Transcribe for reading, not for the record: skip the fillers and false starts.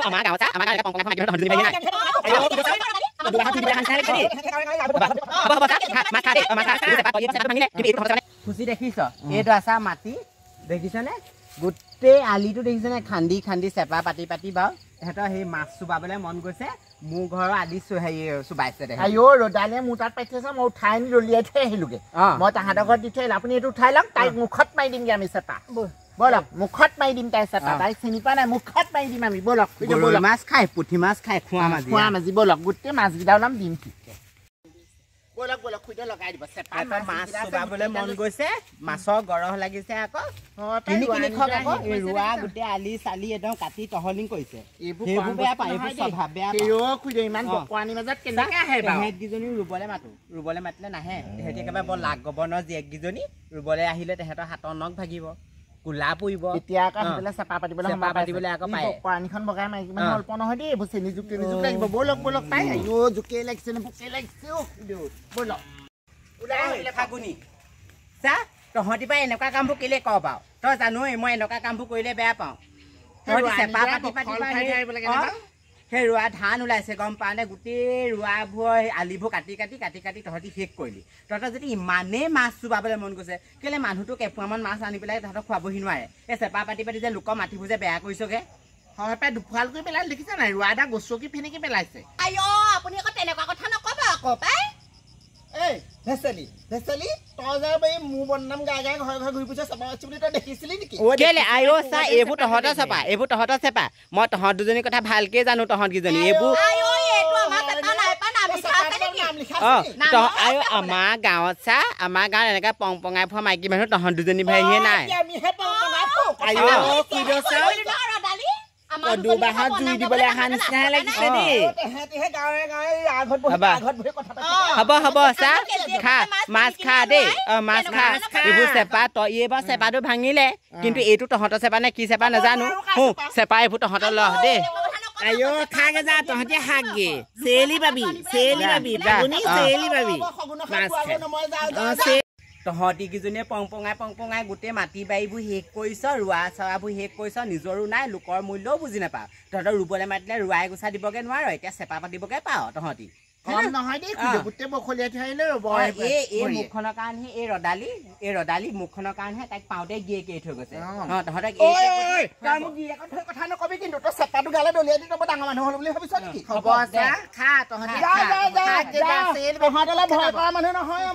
আমাৰ গাঁৱত আমাৰ গাঁৱত পংপঙাই মাইকী মানুহ ধনজনী বাহিনী নাই খুচি দেখিছ এইটো আছা মাটি দেখিছনে গোটেই আলিটো দেখিছনে খান্দি খান্দি চেপা পাতি পাতি বাৰু এহেঁতৰ সেই মাছ চুবাবলৈ মন গৈছে মোৰ ঘৰৰ আদি হেৰি চুবাইছে দে আইঅ ৰদালিয়ে মোৰ তাত পাইছে মই উঠাই আনি দলিয়াই থৈ আহিলোগে মই তাহাঁতৰ ঘৰত দি থৈ আহিলোঁ আপুনি এইটো উঠাই লওক তাইক মুখত মাৰি দিমগে আমি চেপা বলক মুখত মাৰি দিম তাই চেপা তাইক চিনি পোৱা নাই মুখত মাৰি দিম আমি বলক মাছ খাই পুঠি মাছ খাই খোৱা মাজি বলক গোটেই মাছকেইটা ওলাম দিম ঠিককে বলক বলক খুইতে লগাই দিব চেপা মাছ চুবাবলৈ মন গৈছে মাছৰ গৰহ লাগিছে আকৌ কিনি কিনি খক আকৌ ৰোৱা গোটেই আলি চালি একদম কাটি তহলিং কৰিছে এইবোৰ বেয়া পায় এইবোৰ স্বভাৱ বেয়া পায় খুইদে ইমান বকোৱানি মাজত কেনেকৈ আহে তেহেঁতকেইজনী ৰুবলৈ মাতো ৰুবলৈ মাতিলে নাহে তেহেঁতি একেবাৰে বৰ লাগ গবনৰ জীয়েককেইজনী ৰুবলৈ আহিলে তেহেঁতৰ হাতৰ নখ ভাগিব কোলা পৰিব এতিয়া আকৌ সেইফালে চেপা পাতিবলৈ আকৌ পায় বকোৱানিখন বগাই মাৰি কিমান অল্প নহয় দেই এইবোৰ চেনি জোক লাগিব বলক বলক পাই আইঅ জোকে লাগিছে নে পোকে লাগিছে বলক ওলাই আহিলে ফাগুনি চা তহঁতি পাই এনেকুৱা কামবোৰ কেলে ক পাওঁ তই জানোৱেই মই এনেকুৱা কামবোৰ কৰিলে বেয়া পাওঁ তহঁতি চেপা পাতি পাতি সেই ৰোৱা ধান ওলাইছে গম পাৱ নে গোটেই ৰোৱাবোৰ আলিবোৰ কাটি কাটি কাটি কাটি তহঁতি শেষ কৰিলি তহঁতৰ যদি ইমানেই মাছ চুবাবলৈ মন গৈছে কেলে মানুহটোক এপোৱামান মাছ আনি পেলাই তহঁতক খুৱাবহি নোৱাৰে এই চেপা পাতি পাতি যে লোকৰ মাটিবোৰ যে বেয়া কৰিছগে হয় পাই দুফাল কৰি পেলাই দেখিছা নাই ৰোৱা এটা গছকি ফেনেকি পেলাইছে আইঅ আপুনি আকৌ তেনেকুৱা কথা নকব আকৌ পাই এই ভেচেলি তই যে এই মোৰ বদনাম গাই গাই ঘৰে ঘৰে ঘূৰি ফুৰিছে চেপা মাছ বুলি তই দেখিছিলি নেকি কেলে আইঅ চা এইবোৰ তহঁতৰ চেপা মই তহঁত দুজনীৰ কথা ভালকে জানো তহঁতকেইজনী এইবোৰ আমাৰ গাঁৱত চা আমাৰ গাঁৱত এনেকা পংপঙাই ফোৱা মাইকী মানুহ তহঁত দুজনী ভাইহে নাই দুবাহত জুই দিবলৈ অহা নিচিনাহে লাগিছে দেই হ'ব চা খা মাছ খা দেই মাছ খা এইবোৰ চেপা তই এইবাৰ চেপাটো ভাঙিলে কিন্তু এইটো তহঁতৰ চেপা নে কি চেপা নাজানো চেপা এইবোৰ তহঁতৰ লহ দেই আইঅ খাগে যা তহঁতি শাকগে চেলি পাবি তহঁতি কেইজনীয়ে পংপঙাই গোটেই মাটি বাৰীবোৰ শেষ কৰিছ ৰোৱা চৰাবোৰ শেষ কৰিছ নিজৰো নাই লোকৰ মূল্যও বুজি নাপাওঁ তহঁতৰ ৰুবলৈ মাতিলে ৰুৱাই গোচা দিবগে নোৱাৰ এতিয়া চেপা পাতিবগে পাওঁ তহঁতি নহয় দেই গোটেই বখলিয়াই থৈ আহিলে এই মুখখনৰ কাৰণেহে এই ৰদালি মুখখনৰ কাৰণেহে তাইক পাওঁতে গিয়ে কেৰি থৈ গৈছে তহঁতক কথা নকবি কিন্তু তই চেপাটো গালে দলিয়াই দি তই ডাঙৰ মানুহ হ'ল বুলি ভাবিছ নেকি হ'ব খা তহঁতি ভয় কৰা মানুহ নহয়